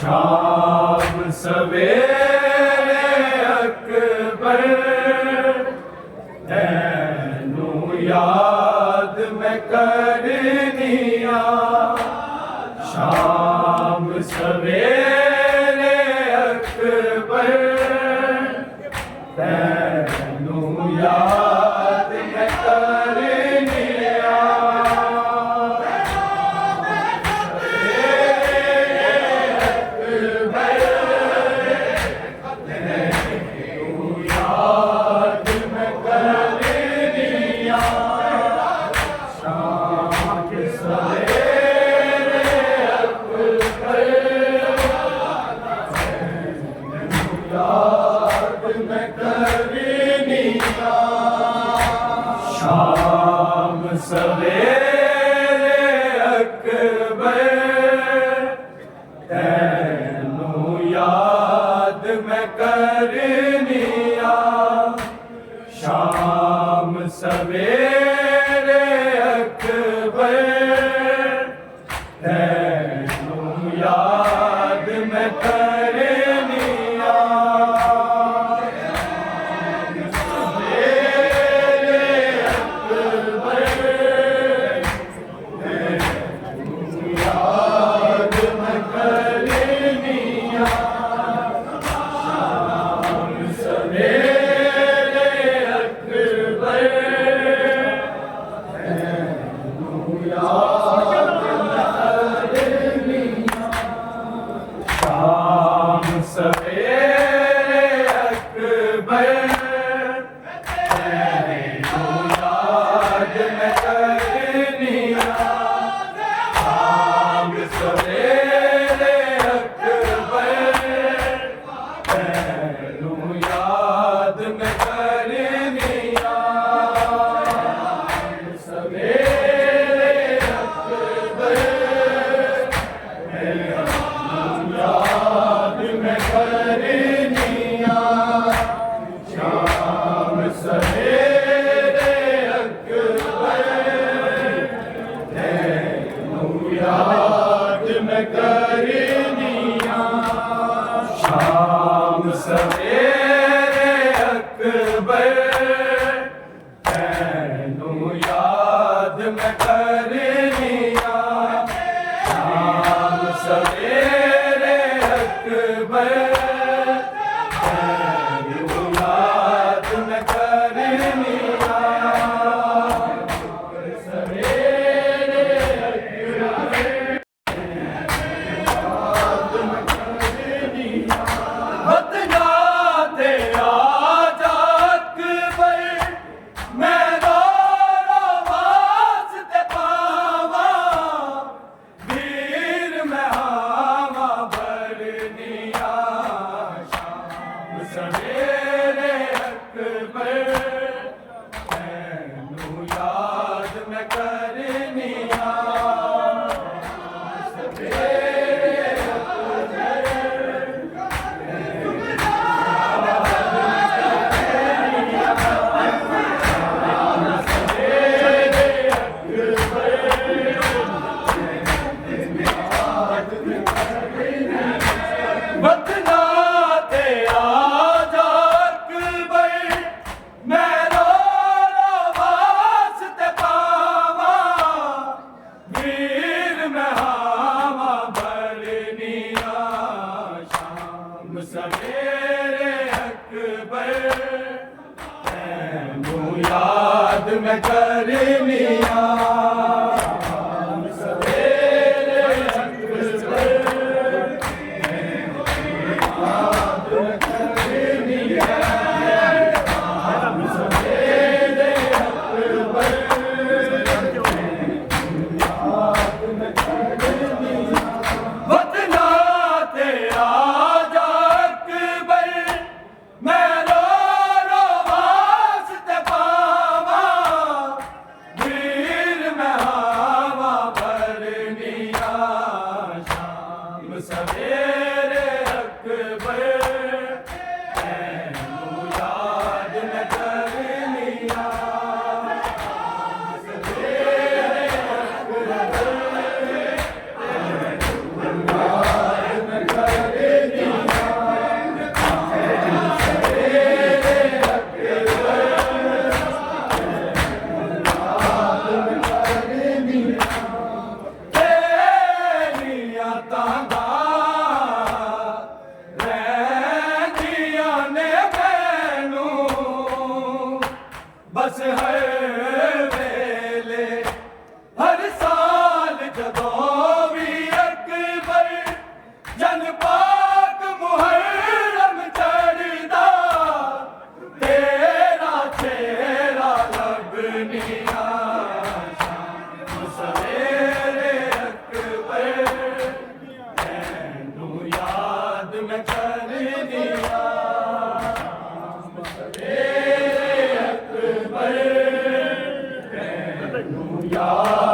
शाम सवेरे अकबर तैनू याद मैं करनिया। शाम सवेरे अकबर तैनू याद मैं करनिया। शाम सवेरे अकबर तैनू याद मैं करनिया। शाम सवेरे अकबर तैनू याद मैं करनिया। शाम सवेरे अकबर तैनू याद मैं करनिया। शाम सवेरे अकबर तैनू याद मैं करनिया। सवेरे अकबर याद मैं करनिया। शाम सवेरे अकबर तैनू याद मैं करनिया। शाम सवेरे अकबर तैनू याद मैं करनिया। शाम सवेरे अकबर तैनू याद मैं करनिया। सवेरे बदला ते आजा अकबर मैं रो वास्ते पावा। वीर मैं हावा भरनिया। शाम सवेरे अकबर तैनू याद मैं करनिया। बदला ते आजा अकबर मैं रो वास्ते पावा। वीर मैं हावा भरनिया। शाम सवेरे अकबर तैनू याद मैं करनिया। शाम सवेरे बदला ते आजा अकबर मैं रो वास्ते पावा। वीर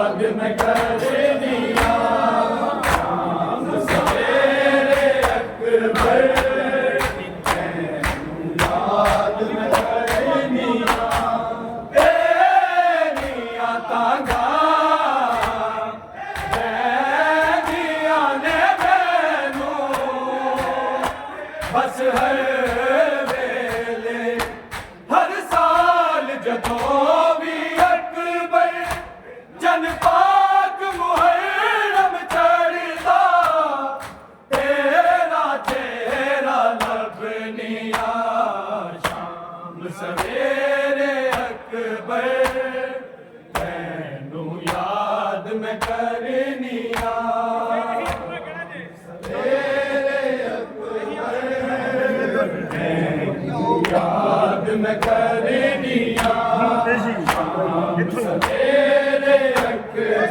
याद में करनिया शाम सवेरे अकबर याद में करनिया तेरिया तांगा दिया ने मैनू बस हर वेले हर साल जदों भी अकबर जन पाक मुहर्रम चढ़दा तेरा चेहरा लबनिया शाम सवेरे अकबर तैनू याद में करनिया याद में करनिया सवेरे अकबर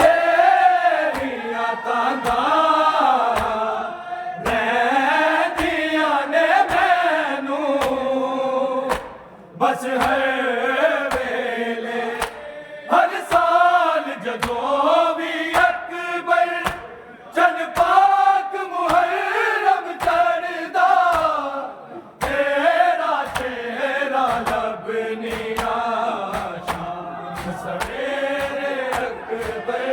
तेरिया तांगा दिया ने मैनू बस हर वेले हर साल जदों भी अकबर चन पाक मुहर्रम चढ़दा तेरा चेहरा लबनिया शाम सवेरे अकबर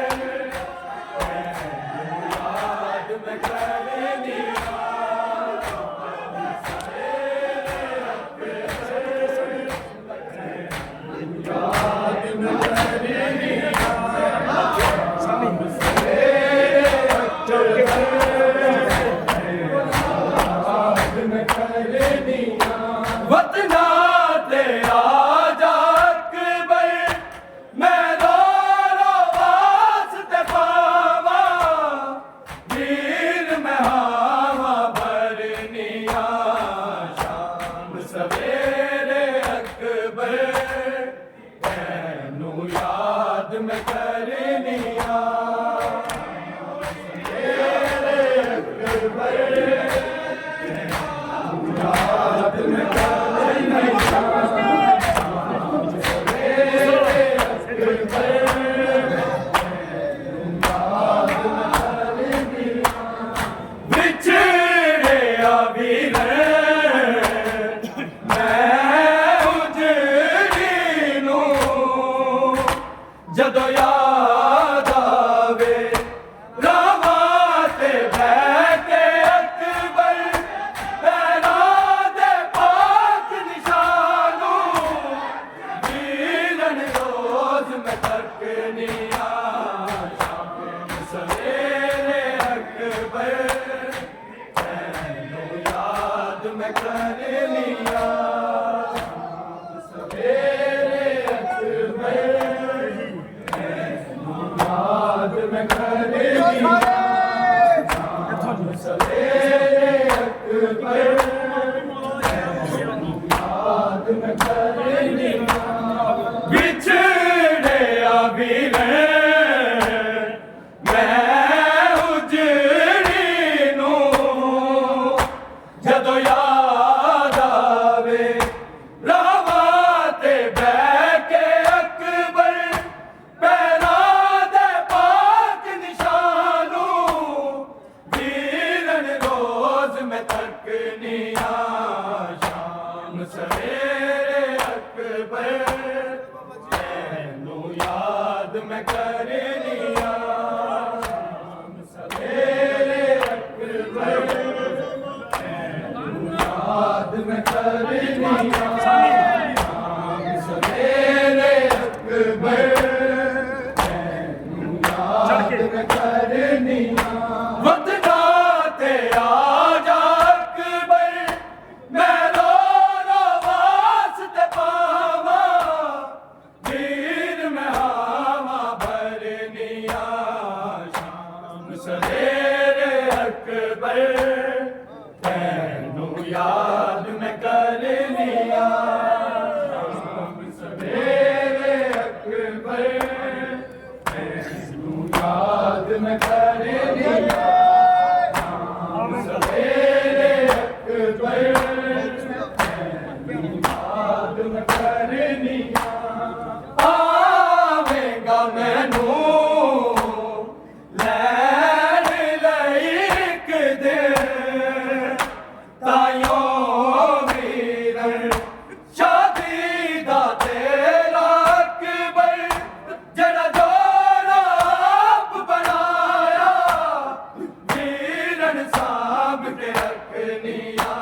याद में करनिया याद में करनिया वतना ते आजा अकबर मैं दोरो वास्ते पावा वीर में हावा भरनिया शाम सवेरे अकबर तैनू याद में करनिया याद में बिछड़े वीर मैं उजड़ी नू जदों याद आवे रावा ते बह के अकबर पैरा दे पाक निशानू वीरन रोज में तकनिया शाम सवेरे अकबर तैनू याद में करनिया सवेरे अकबर याद में करनिया सवेरे अकबर याद में करनिया बिछड़े वीर मैं उजड़ी नू जदों याद आवे रावा ते बह के अकबर पैरा दे पाक निशानू वीरन रोज में तकनिया शाम सवेरे अकबर तैनू याद में करनिया शाम सवेरे अकबर तैनू याद में करनिया शाम सवेरे अकबर तैनू याद में करनिया वतना ते आजा अकबर मैं दोरो वास्ते पावा वीर में हावा भरनिया शाम सवेरे अकबर तैनू याद में करनिया याद मैं करनिया आवेगा मैनू लैन लई एक दिन तायो वीरन शादी दा तेरा अकबर जड़ा जोड़ा आप बनाया वीरन साहब के रखनिया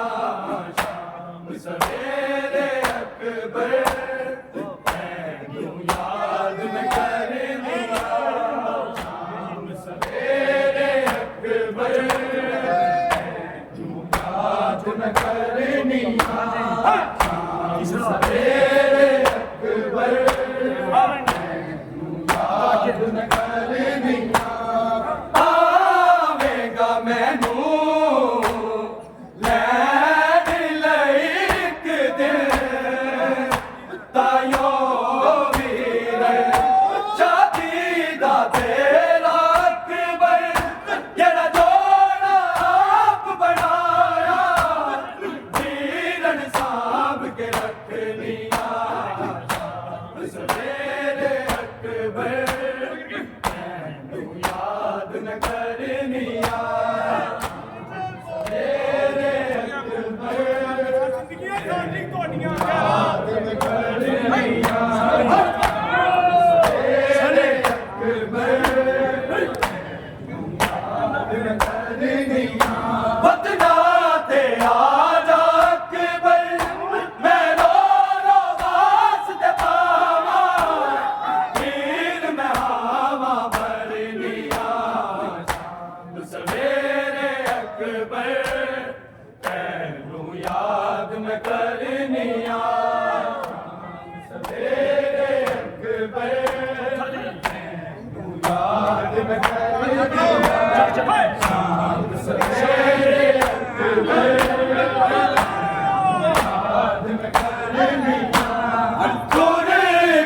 शाम सवेरे अकबर मैनू याद मैं करनिया शाम सवेरे अकबर मैनू याद मैं करनिया शाम सवेरे अकबर मैनू याद मैं करनिया आवेगा मैनू लैन लई एक दिन तायो वीरन शादी दा तेरा अकबर जेड़ा जोड़ा आप बनाया वीरन साहब के रखनिया शाम सवेरे अकबर मैनू याद न करनिया सवेरे अकबर याद न करनिया सवेरे अकबर याद न करनिया वतना ते आजा अकबर मैं रो रो वास्ते पावा वीर मैं आवा भरनिया शाम सवेरे अकबर मैनू याद मैं करनिया शाम सवेरे अकबर मैनू याद मैं करनिया शाम सवेरे अकबर याद मैं करनिया तुर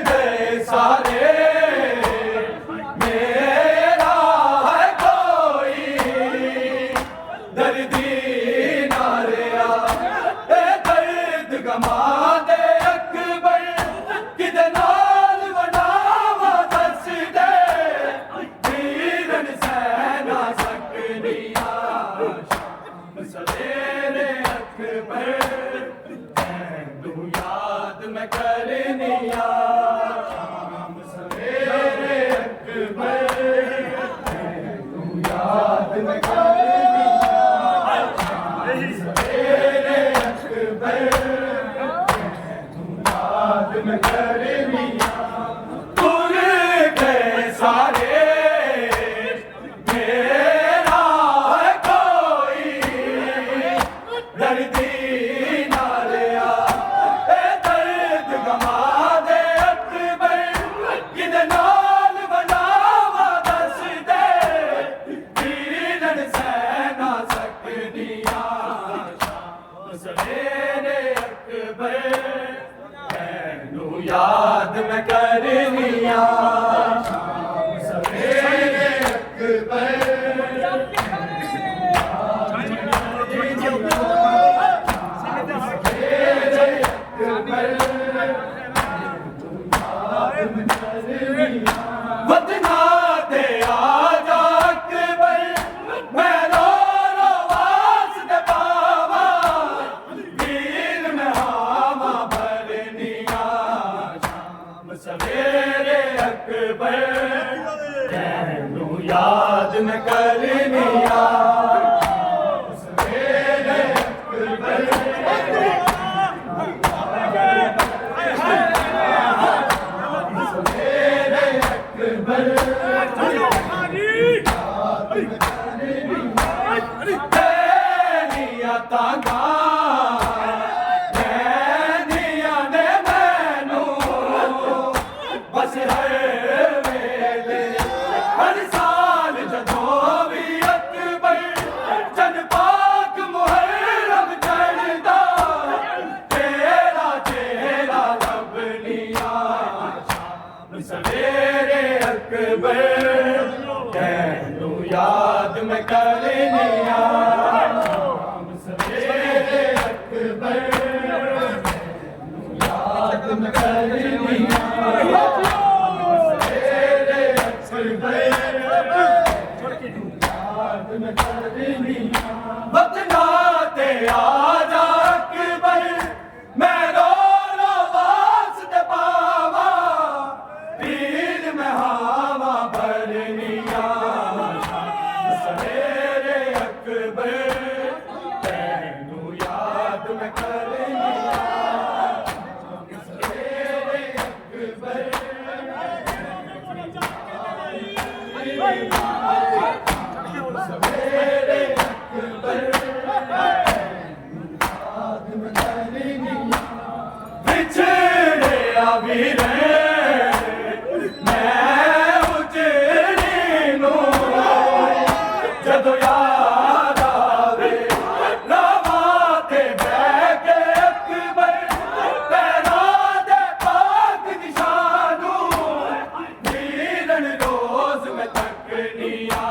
गए सारे मेरा है कोई दर्दी नारिया ए दर्द गमा दे अकबर किदे नाल वडावा दस दे वीरन सहना सकनिया शाम सवेरे अकबर मैनू याद मैं करनिया शाम सवेरे अकबर मैनू याद मैं करनिया शाम सवेरे अकबर मैनू याद मैं करनिया तुर गए सारे मेरा है कोई दर्दी नालिया ए दर्द गमा दे अकबर किदे नाल बनावा दस दे वीरन सहना सकनिया शाम सवेरे अकबर मैनू याद मैं करनिया शाम सवेरे अकबर वतना ते आजा अकबर मैं रो रो वास्ते पावा वीर मैं आवा भरनिया शाम सवेरे अकबर मैनू याद मैं करनिया शाम सवेरे अकबर तेरिया तांगा नैनिया ने मैनू बस हर वेले हर साल जदों भी अकबर चन पाक मुहर्रम चढ़दा तेरा चेहरा लभनिया शाम सवेरे अकबर मैनू याद मैं करनिया शाम सवेरे अकबर मैनू याद में करनिया सवेरे अकबर याद में करनिया बतलाते आजा अकबर मैं रो वास्ते पावा पीर में हावा भरनिया सवेरे अकबर तैनू याद में करनिया सवेरे अकबर सवेरे अकबर याद में करनिया बिछड़े अबीर मैं उजड़ी नू जदों याद आवे रवाते बह के अकबर पैरां दे पाक निशानू नीरन रोज में तकनिया